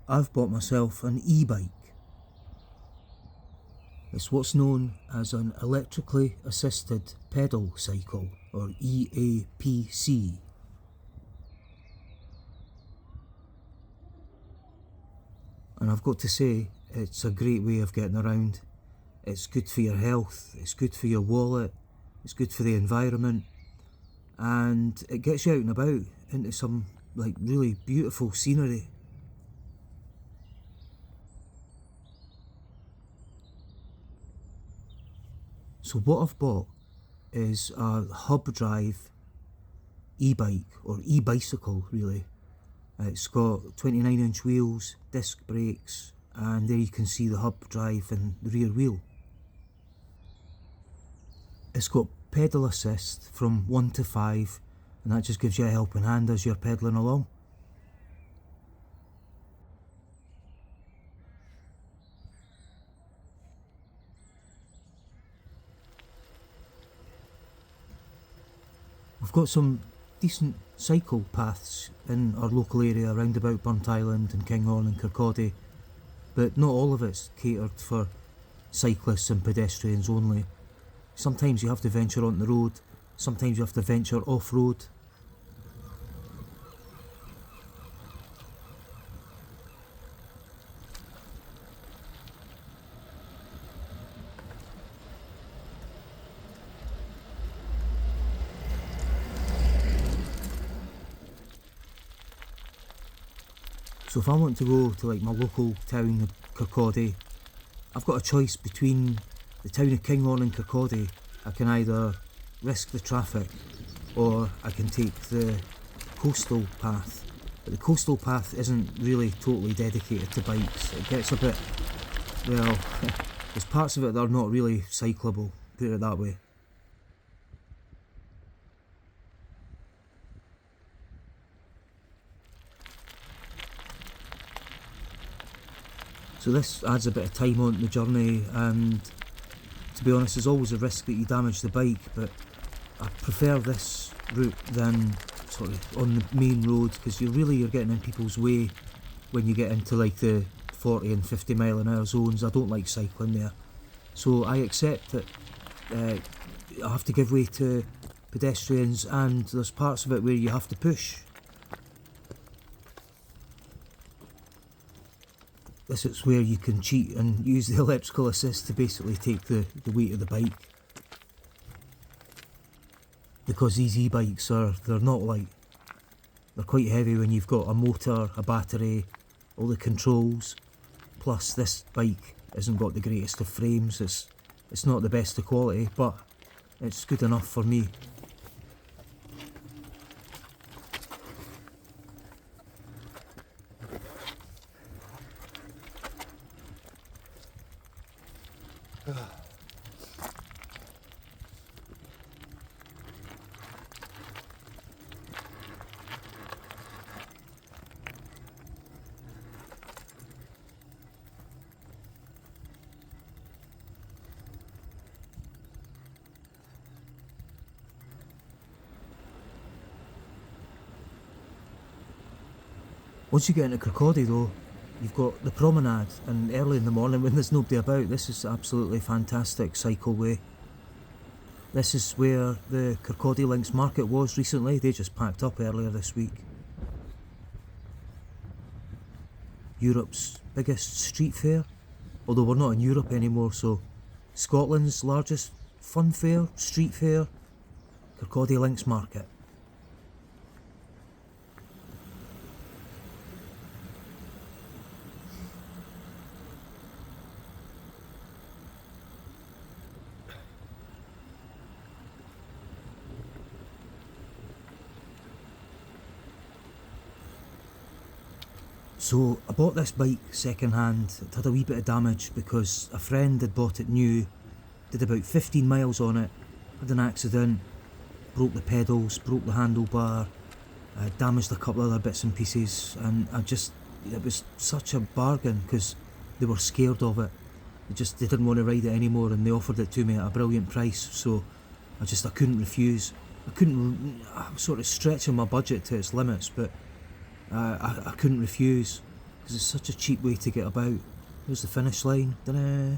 I've bought myself an e-bike. It's what's known as an electrically assisted pedal cycle, or EAPC. And I've got to say, it's a great way of getting around. It's good for your health, it's good for your wallet, it's good for the environment, and it gets you out and about into some really beautiful scenery. So what I've bought is a hub drive e-bike, or e-bicycle really. It's got 29-inch wheels, disc brakes, and there you can see the hub drive and the rear wheel. It's got pedal assist from 1 to 5, and that just gives you a helping hand as you're pedalling along. We've got some decent cycle paths in our local area around about Burnt Island and Kinghorn and Kirkcaldy, but not all of it's catered for cyclists and pedestrians only. Sometimes you have to venture on the road, sometimes you have to venture off-road. So if I want to go to my local town of Kirkcaldy, I've got a choice between the town of Kinghorn and Kirkcaldy. I can either risk the traffic or I can take the coastal path. But the coastal path isn't really totally dedicated to bikes. It gets a bit, well, there's parts of it that are not really cyclable, put it that way. So this adds a bit of time on the journey, and to be honest, there's always a risk that you damage the bike, but I prefer this route than sort of on the main road, because you're getting in people's way when you get into the 40 and 50 mile an hour zones. I don't like cycling there, so I accept that I have to give way to pedestrians, and there's parts of it where you have to push. This is where you can cheat and use the electrical assist to basically take the weight of the bike. Because these e-bikes they're not light. They're quite heavy when you've got a motor, a battery, all the controls. Plus this bike hasn't got the greatest of frames, it's not the best of quality, but it's good enough for me. Once you get into Kirkcaldy though, you've got the promenade, and early in the morning when there's nobody about, this is absolutely fantastic cycleway. This is where the Kirkcaldy Links Market was recently. They just packed up earlier this week. Europe's biggest street fair, although we're not in Europe anymore, so Scotland's largest fun fair, street fair, Kirkcaldy Links Market. So I bought this bike second hand. It had a wee bit of damage because a friend had bought it new, did about 15 miles on it, had an accident, broke the pedals, broke the handlebar, damaged a couple other bits and pieces, and it was such a bargain because they were scared of it. They didn't want to ride it anymore, and they offered it to me at a brilliant price, so I couldn't refuse. I was sort of stretching my budget to its limits, but I couldn't refuse. because it's such a cheap way to get about. Here's the finish line. Ta-da!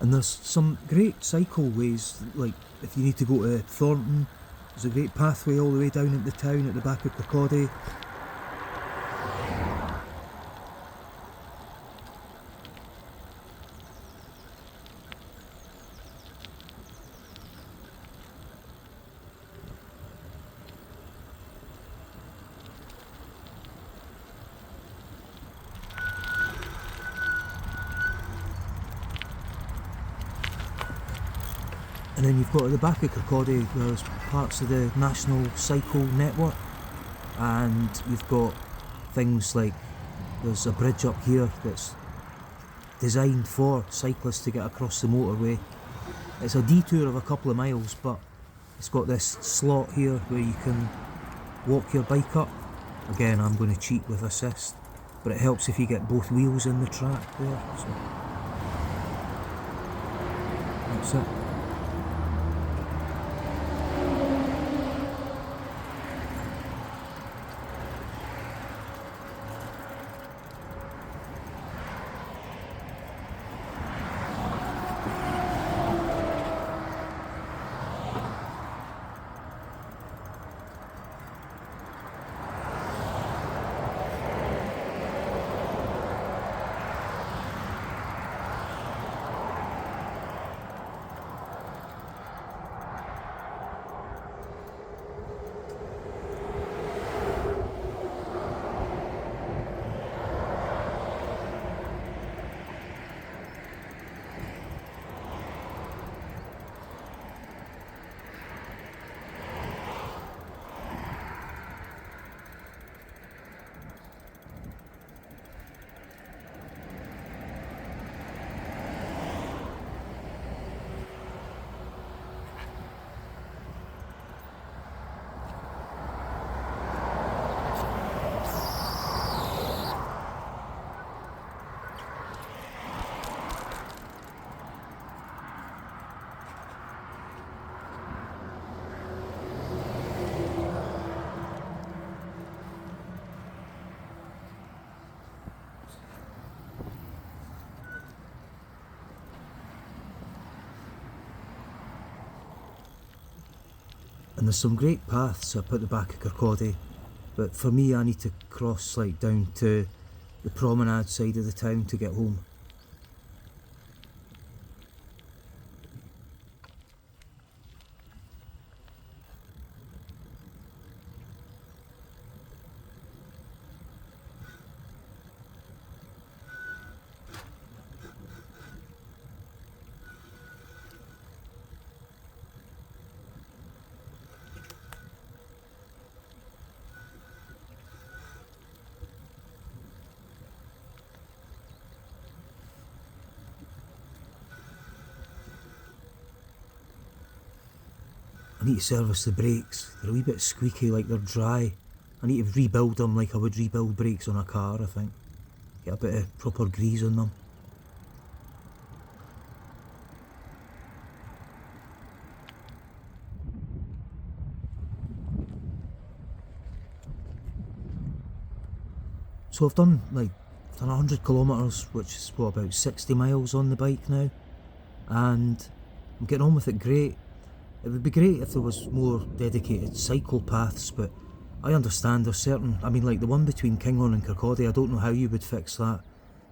And there's some great cycle ways, like if you need to go to Thornton, there's a great pathway all the way down into town at the back of Kirkcaldy. And then you've got at the back of Kirkcaldy, there's parts of the National Cycle Network, and you've got things like, there's a bridge up here that's designed for cyclists to get across the motorway. It's a detour of a couple of miles, but it's got this slot here where you can walk your bike up. Again, I'm going to cheat with assist, but it helps if you get both wheels in the track there. So that's it. And there's some great paths up at the back of Kirkcaldy, but for me I need to cross like down to the promenade side of the town to get home. I need to service the brakes. They're a wee bit squeaky, like they're dry. I need to rebuild them like I would rebuild brakes on a car, I think. Get a bit of proper grease on them. So I've done 100 kilometres, which is what, about 60 miles on the bike now, and I'm getting on with it great. It would be great if there was more dedicated cycle paths, but I understand there's certain, like the one between Kinghorn and Kirkcaldy, I don't know how you would fix that.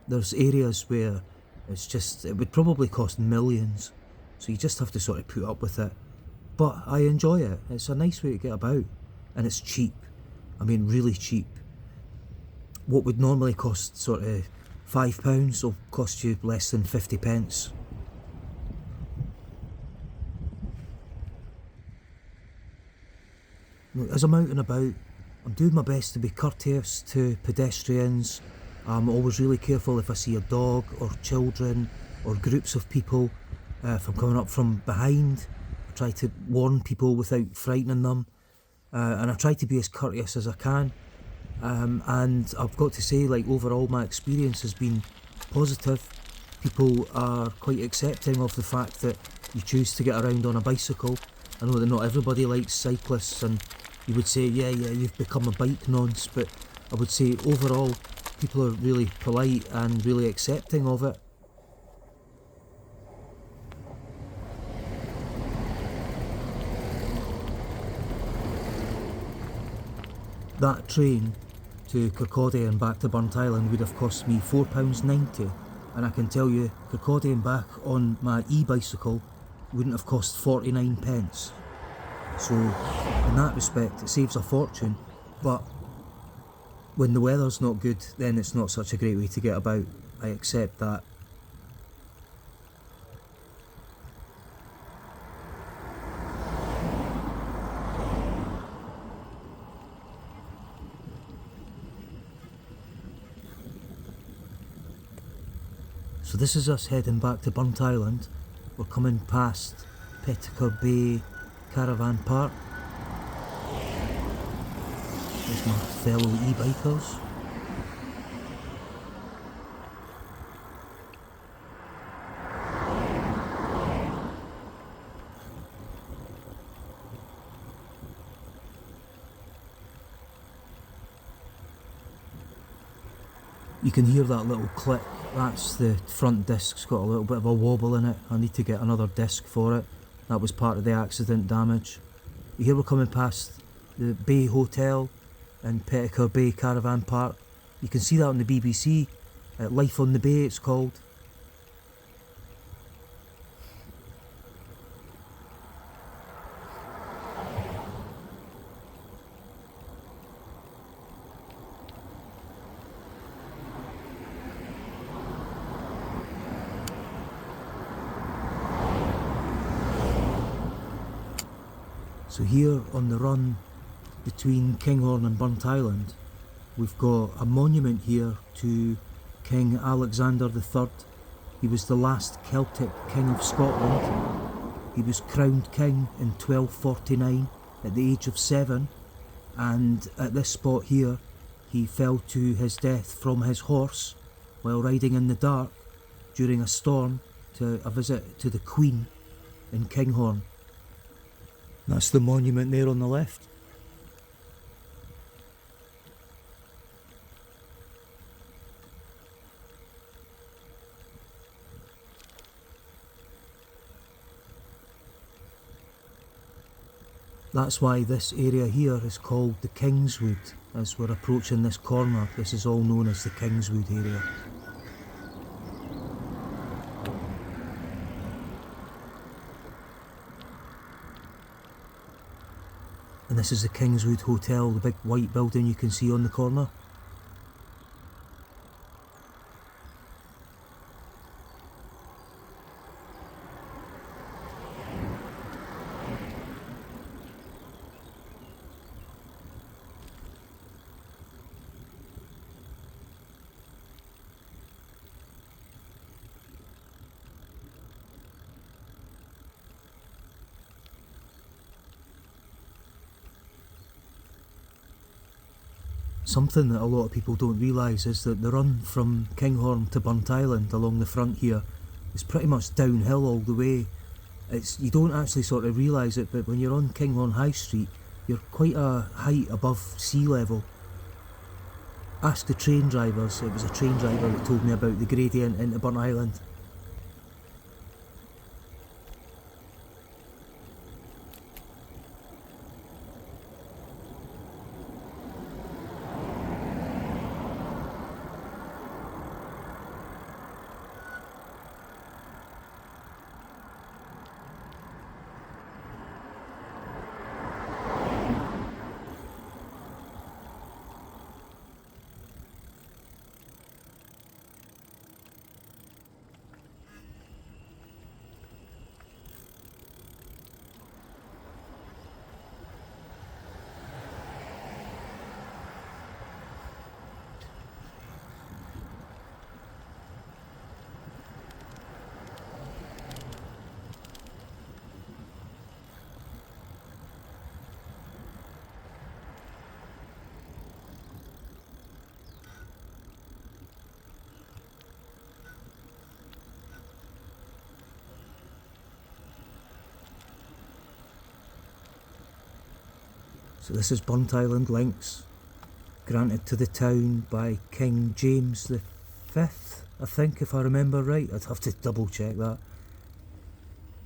There's areas where it would probably cost millions, so you just have to sort of put up with it. But I enjoy it. It's a nice way to get about, and it's cheap. Really cheap. What would normally cost sort of £5 will cost you less than 50 pence. Look, as I'm out and about, I'm doing my best to be courteous to pedestrians. I'm always really careful if I see a dog or children or groups of people. If I'm coming up from behind, I try to warn people without frightening them. And I try to be as courteous as I can. And I've got to say, like, overall my experience has been positive. People are quite accepting of the fact that you choose to get around on a bicycle. I know that not everybody likes cyclists, and you would say, yeah, you've become a bike nonce, but I would say overall people are really polite and really accepting of it. That train to Kirkcaldy and back to Burnt Island would have cost me £4.90, and I can tell you Kirkcaldy and back on my e-bicycle wouldn't have cost 49 pence. So in that respect it saves a fortune, but when the weather's not good then it's not such a great way to get about. I accept that. So this is us heading back to Burnt Island. We're coming past Petticoat Bay Caravan Park. There's my fellow e-bikers. You can hear that little click. That's the front disc's got a little bit of a wobble in it. I need to get another disc for it. That was part of the accident damage. Here we're coming past the Bay Hotel in Petticoat Bay Caravan Park. You can see that on the BBC. Life on the Bay it's called. So here on the run between Kinghorn and Burnt Island, we've got a monument here to King Alexander III. He was the last Celtic king of Scotland. He was crowned king in 1249 at the age of 7, and at this spot here he fell to his death from his horse while riding in the dark during a storm to a visit to the Queen in Kinghorn. That's the monument there on the left. That's why this area here is called the Kingswood. As we're approaching this corner, this is all known as the Kingswood area. And this is the Kingswood Hotel, the big white building you can see on the corner. Something that a lot of people don't realise is that the run from Kinghorn to Burnt Island along the front here is pretty much downhill all the way. You don't actually sort of realise it, but when you're on Kinghorn High Street, you're quite a height above sea level. Ask the train drivers. It was a train driver that told me about the gradient into Burnt Island. So this is Burnt Island links, granted to the town by King James the Fifth, I think, if I remember right. I'd have to double check that.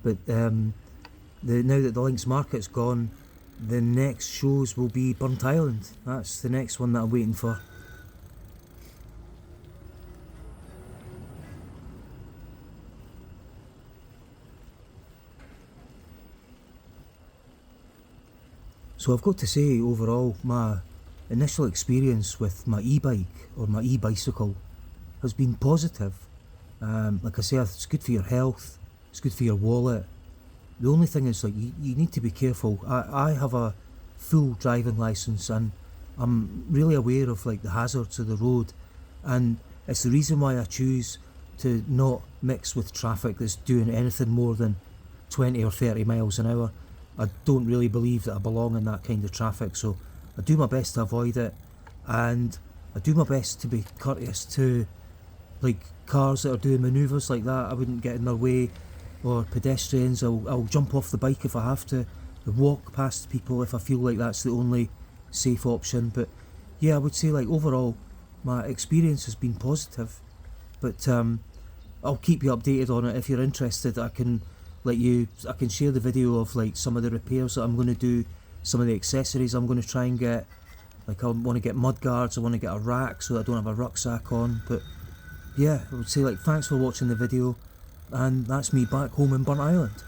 But now that the links market's gone, the next shows will be Burnt Island. That's the next one that I'm waiting for. So I've got to say, overall, my initial experience with my e-bike or my e-bicycle has been positive. Like I say, it's good for your health, it's good for your wallet. The only thing is, like, you need to be careful. I have a full driving licence and I'm really aware of like the hazards of the road, and it's the reason why I choose to not mix with traffic that's doing anything more than 20 or 30 miles an hour. I don't really believe that I belong in that kind of traffic, so I do my best to avoid it, and I do my best to be courteous to like cars that are doing manoeuvres like that. I wouldn't get in their way, or pedestrians. I'll jump off the bike if I have to, walk past people if I feel like that's the only safe option. But yeah, I would say, like, overall my experience has been positive, but I'll keep you updated on it. If you're interested, I can share the video of like some of the repairs that I'm going to do, some of the accessories I'm going to try and get. Like, I want to get mud guards, I want to get a rack so that I don't have a rucksack on. But yeah, I would say, like, thanks for watching the video, and that's me back home in Burnt Island.